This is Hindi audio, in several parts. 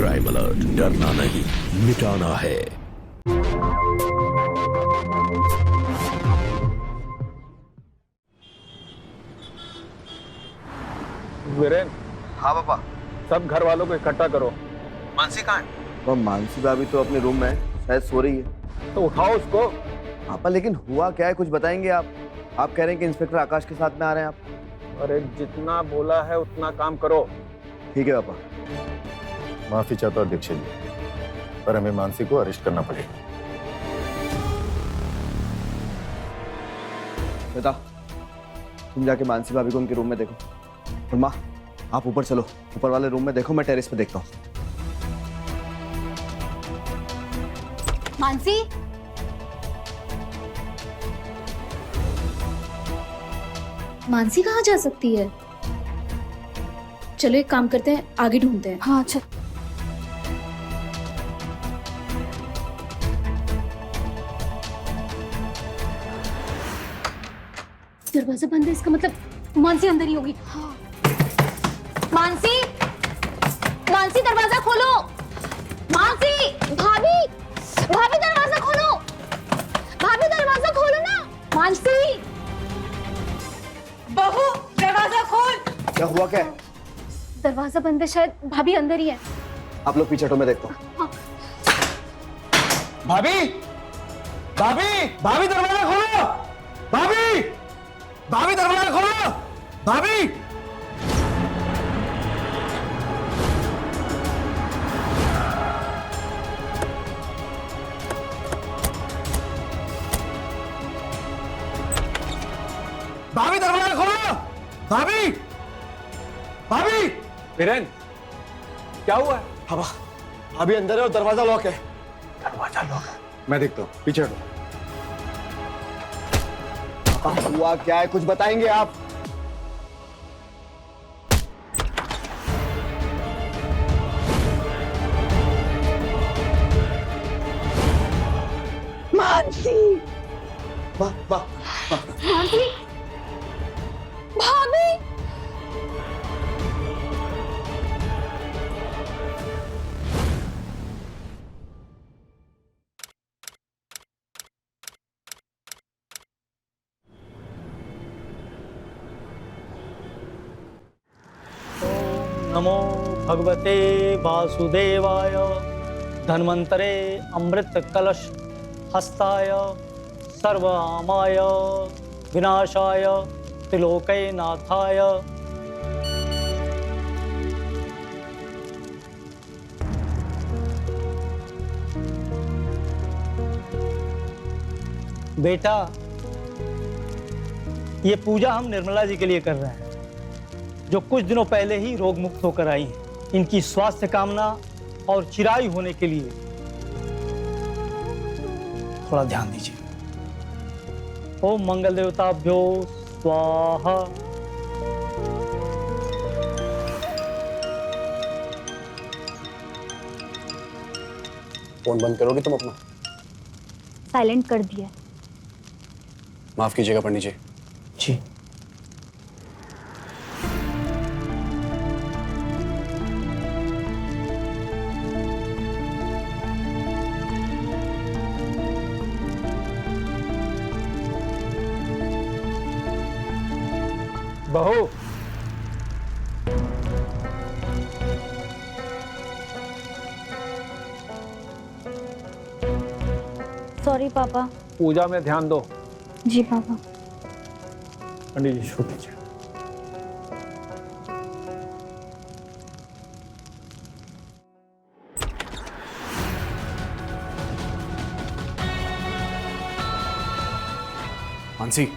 क्राइम अलर्ट, डरना नहीं मिटाना है। वीरेन। हाँ पापा। सब घर वालों को इकट्ठा करो। मानसी कहाँ है? वो मानसी भाभी तो अपने रूम में है, शायद सो रही है। तो उठाओ उसको। पापा लेकिन हुआ क्या है, कुछ बताएंगे आप? आप कह रहे हैं कि इंस्पेक्टर आकाश के साथ में आ रहे हैं आप? अरे जितना बोला है उतना काम करो। ठीक है पापा। माफी चाहता हूं अध्यक्ष जी, पर हमें मानसी को अरेस्ट करना पड़ेगा। बेटा तुम जाके मानसी भाभी को उनके रूम में देखो, और माँ आप ऊपर चलो, ऊपर वाले रूम में देखो, मैं टेरेस पे देखता हूँ। मानसी, मानसी कहाँ जा सकती है? चलो एक काम करते हैं, आगे ढूंढते हैं। हाँ चल। दरवाजा बंद है, इसका मतलब मानसी अंदर ही होगी। हाँ। मानसी, मानसी दरवाजा खोलो। मानसी, भाभी, भाभी दरवाजा खोलो। भाभी दरवाजा खोलो ना। मानसी, बहू दरवाजा खोल। क्या हुआ क्या है? दरवाजा बंद है, शायद भाभी अंदर ही है। आप लोग पीछे हटो, मैं देखता हूँ। भाभी, भाभी, भाभी दरवाजा खोलो। भाभी, भाभी दरवाजा खोलो। भाभी। भाभी दरवाजा खोलो। भाभी, भाभी। वीरेन, क्या हुआ है? पापा भाभी अंदर है और दरवाजा लॉक है। दरवाजा लॉक है। मैं देखता हूँ, पीछे हटो। पापा हुआ क्या है, कुछ बताएंगे आप? मानसी, वाह वाह। मानसी, भाभी। नमो भगवते वासुदेवाय धन्वंतरे अमृत कलश हस्ताय सर्वआमाय विनाशाय त्रिलोकनाथाय। बेटा, ये पूजा हम निर्मला जी के लिए कर रहे हैं, जो कुछ दिनों पहले ही रोग मुक्त होकर आई हैं। इनकी स्वास्थ्य कामना और चिरायु होने के लिए थोड़ा ध्यान दीजिए। ओम मंगल देवताभ्यो स्वाहा। फोन बंद करोगे तुम अपना? साइलेंट कर दिया। माफ कीजिएगा पंडित जी। जी। बहू, सॉरी पापा। पूजा में ध्यान दो। जी पापा। पंडित जी शुरू कीजिए। मानसी,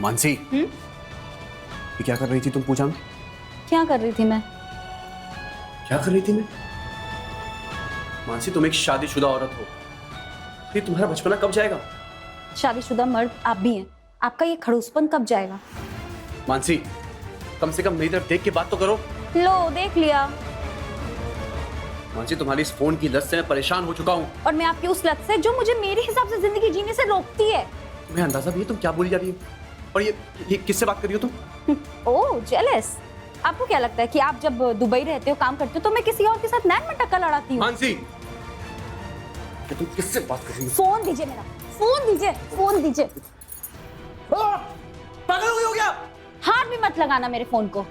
मानसी, ये क्या कर रही थी तुम पूजा में? क्या कर रही थी मैं? क्या कर रही थी मैं? मानसी तुम एक शादीशुदा औरत हो, ये तुम्हारा बचपना कब जाएगा? शादीशुदा मर्द आप भी हैं, आपका ये खड़ूसपन कब जाएगा? मानसी कम से कम मेरी तरफ देख के बात तो करो। लो देख लिया। मानसी तुम्हारी इस फोन की लत से मैं परेशान हो चुका हूँ। और मैं आपकी उस लत से, जो मुझे मेरे हिसाब से जिंदगी जीने से रोकती है। तुम्हें अंदाजा भी है तुम क्या बोली जा रही हो? और ये किससे बात कर रही हो तुम? ओह जेलस। आपको क्या लगता है कि आप जब दुबई रहते हो, काम करते हो, तो मैं किसी और के साथ नैन में टक्कर लड़ाती हूँ? मानसी, तुम किससे बात कर रही हो? फोन दीजिए मेरा, फोन दीजिए, फोन दीजिए। पागल हो गया? हाथ भी मत लगाना मेरे फोन को।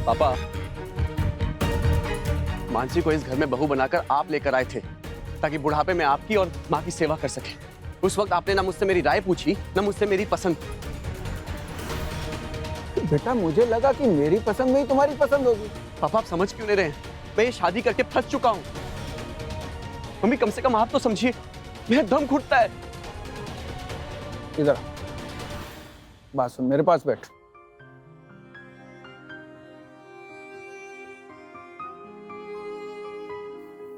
पापा, मानसी को इस घर में बहू बनाकर आप लेकर आए थे ताकि बुढ़ापे में आपकी और माँ की सेवा कर सके। उस वक्त आपने ना मुझसे मेरी राय पूछी, ना मुझसे मेरी पसंद। बेटा मुझे लगा कि मेरी पसंद में ही तुम्हारी पसंद होगी। पापा आप समझ क्यों नहीं रहे? मैं ये शादी करके फंस चुका हूँ। मम्मी कम से कम आप तो समझिए, मेरा दम घुटता है। इधर बात सुन, मेरे पास बैठ।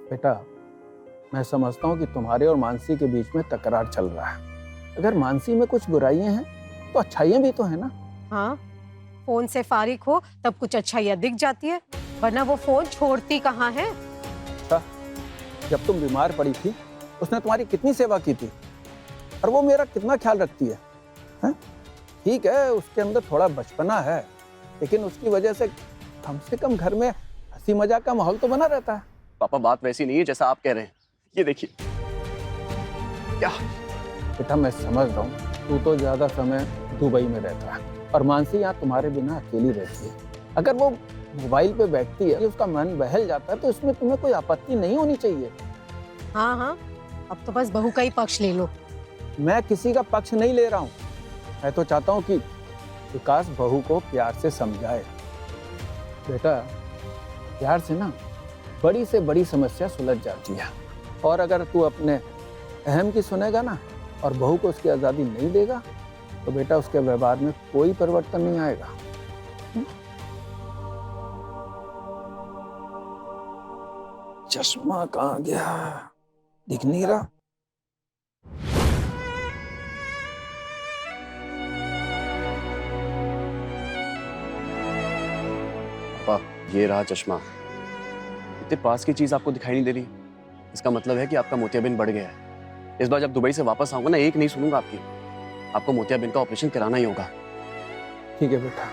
बेटा मैं समझता हूँ कि तुम्हारे और मानसी के बीच में तकरार चल रहा है। अगर मानसी में कुछ बुराइयां हैं तो अच्छाइयां भी तो है ना। हाँ, फोन से फारिग हो तब कुछ अच्छाइयाँ दिख जाती है, वरना वो फोन छोड़ती कहाँ है। अच्छा, जब तुम बीमार पड़ी थी उसने तुम्हारी कितनी सेवा की थी और वो मेरा कितना ख्याल रखती है, हैं? ठीक है उसके अंदर थोड़ा बचपना है, लेकिन उसकी वजह से कम घर में हंसी मजाक का माहौल तो बना रहता है। पापा बात वैसी नहीं है जैसा आप कह रहे हैं। ये देखिए क्या। बेटा मैं समझ रहा हूँ तू तो ज्यादा समय दुबई में रहता है और मानसी यहाँ तुम्हारे बिना अकेली रहती है। अगर वो मोबाइल पे बैठती है, उसका मन बहल जाता है, तो इसमें तुम्हें कोई आपत्ति नहीं होनी चाहिए। हाँ हाँ, अब तो बस बहू का ही पक्ष ले लो। मैं किसी का पक्ष नहीं ले रहा हूँ। मैं तो चाहता हूँ कि विकास बहू को प्यार से समझाए। बेटा प्यार से ना बड़ी से बड़ी समस्या सुलझ जाती है, और अगर तू अपने अहम की सुनेगा ना और बहू को उसकी आज़ादी नहीं देगा तो बेटा उसके व्यवहार में कोई परिवर्तन नहीं आएगा। चश्मा कहाँ गया, दिख नहीं रहा। पापा ये रहा चश्मा। इतने पास की चीज आपको दिखाई नहीं दे रही, इसका मतलब है कि आपका मोतियाबिंद बढ़ गया है। इस बार जब दुबई से वापस आऊंगा ना, एक नहीं सुनूंगा आपकी। आपको मोतियाबिंद का ऑपरेशन कराना ही होगा। ठीक है बेटा।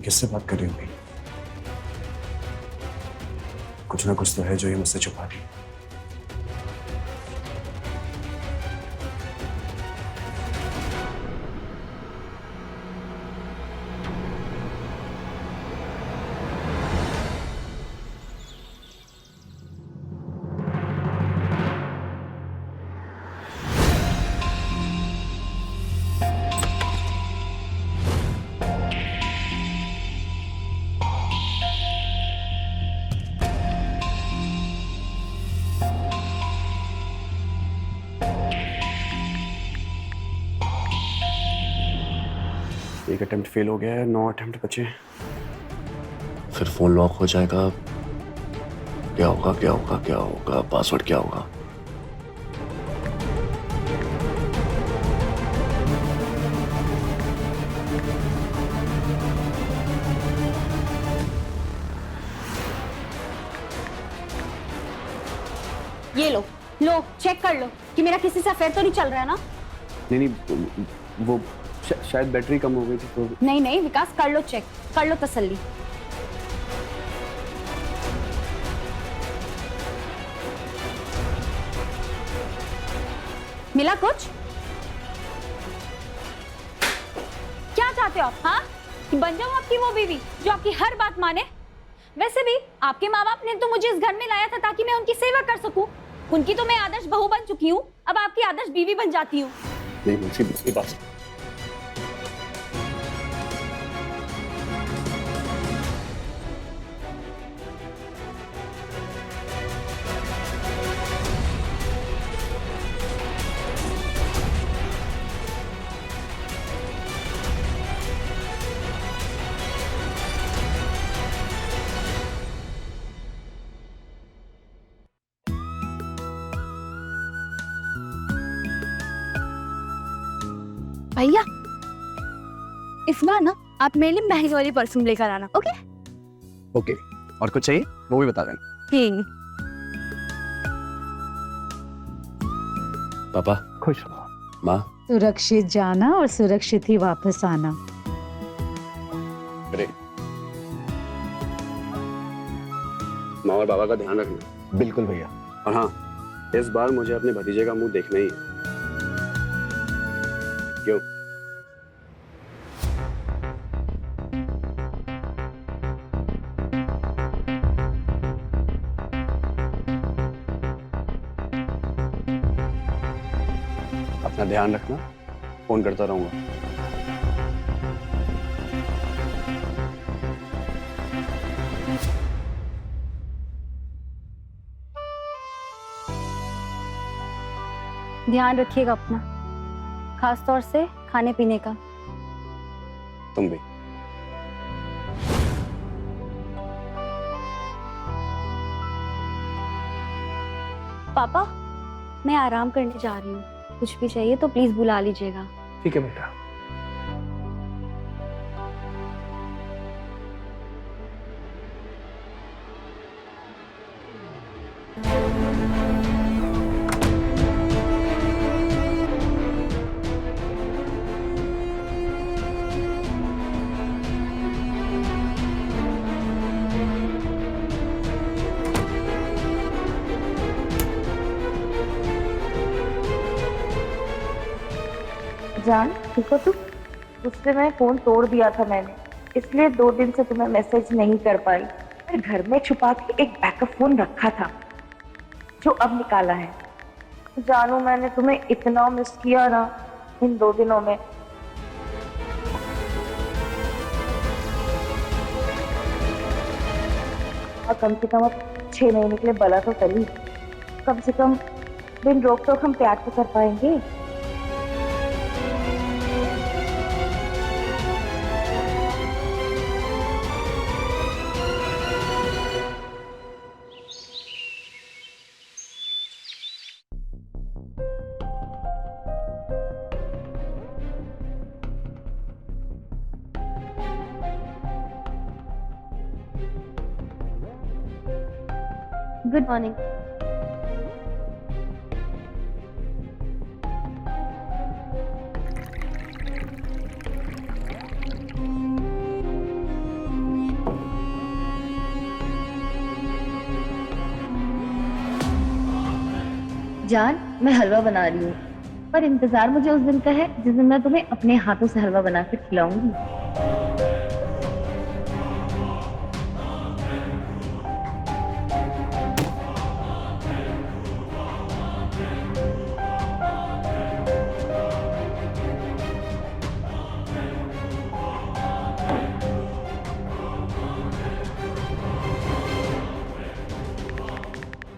किससे बात कर रही होगी? कुछ ना कुछ तो है जो ये मुझसे छुपा रही है। एक अटेम्प्ट फेल हो गया है, 9 अटेम्प्ट बचे हैं। फिर फोन लॉक हो जाएगा। क्या होगा क्या होगा क्या होगा, पासवर्ड क्या होगा? ये लो लो। चेक कर लो कि मेरा किसी से अफेयर तो नहीं चल रहा है ना। नहीं वो शायद बैटरी कम हो गई थी तो। नहीं नहीं विकास, कर लो चेक, कर लो तसल्ली। मिला कुछ? क्या चाहते हो आप? हाँ, कि बन जाऊं आपकी वो बीवी जो आपकी हर बात माने? वैसे भी आपके माँ बाप ने तो मुझे इस घर में लाया था ताकि मैं उनकी सेवा कर सकूं। उनकी तो मैं आदर्श बहू बन चुकी हूँ, अब आपकी आदर्श बीवी बन जाती हूँ। नहीं मुझे दूसरी बात। भैया इस बार ना आप मेरे लिए महंगी वाली परफ्यूम लेकर आना, ओके? ओके, और कुछ चाहिए वो भी बता देना। पापा खुश रहो। माँ सुरक्षित जाना और सुरक्षित ही वापस आना। ग्रेट। माँ और बाबा का ध्यान रखना। बिल्कुल भैया। और हाँ, इस बार मुझे अपने भतीजे का मुंह देखना ही है। क्यों? अपना ध्यान रखना, फोन करता रहूंगा। ध्यान रखिएगा अपना, खास तौर से खाने पीने का। तुम भी। पापा मैं आराम करने जा रही हूँ, कुछ भी चाहिए तो प्लीज बुला लीजिएगा। ठीक है बेटा। जान ठीक हो तुम? उससे मैं फोन तोड़ दिया था मैंने, इसलिए 2 दिन से तुम्हें मैसेज नहीं कर पाई। मैं घर में छुपा के एक बैकअप फोन रखा था जो अब निकाला है। जानू मैंने तुम्हें इतना मिस किया ना इन 2 दिनों में। और कम से कम अब 6 महीने के लिए बला तो चली, कम से कम बिन रोक टोक हम प्यार तो कर पाएंगे। Good morning. जान मैं हलवा बना रही हूँ, पर इंतजार मुझे उस दिन का है जिस दिन मैं तुम्हें अपने हाथों से हलवा बनाकर खिलाऊंगी।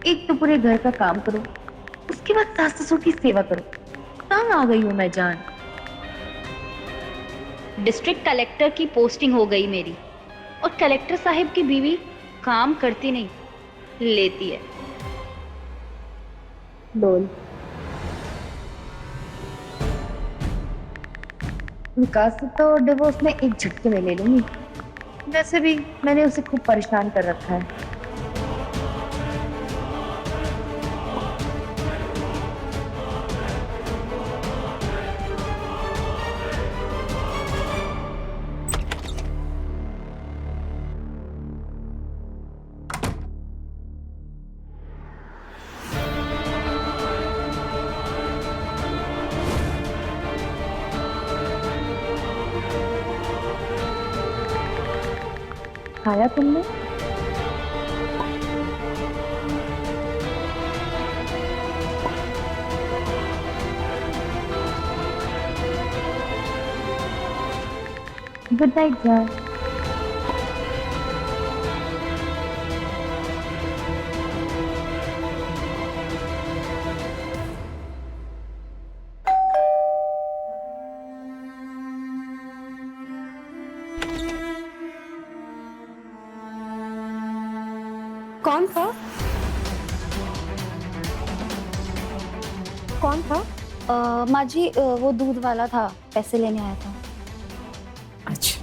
एक तो पूरे घर का काम करो, उसके बाद सास ससुर की सेवा करो। तंग आ गई हूँ मैं जान। डिस्ट्रिक्ट कलेक्टर की पोस्टिंग हो गई मेरी, और कलेक्टर साहिब की बीवी काम करती नहीं, लेती है। बोल। विकास से तो डिवोर्स में एक झटके में ले लूंगी। वैसे भी मैंने उसे खूब परेशान कर रखा है। खाया तुमने? गुड नाइट जान। कौन था? कौन था? माँ जी वो दूध वाला था, पैसे लेने आया था। अच्छा।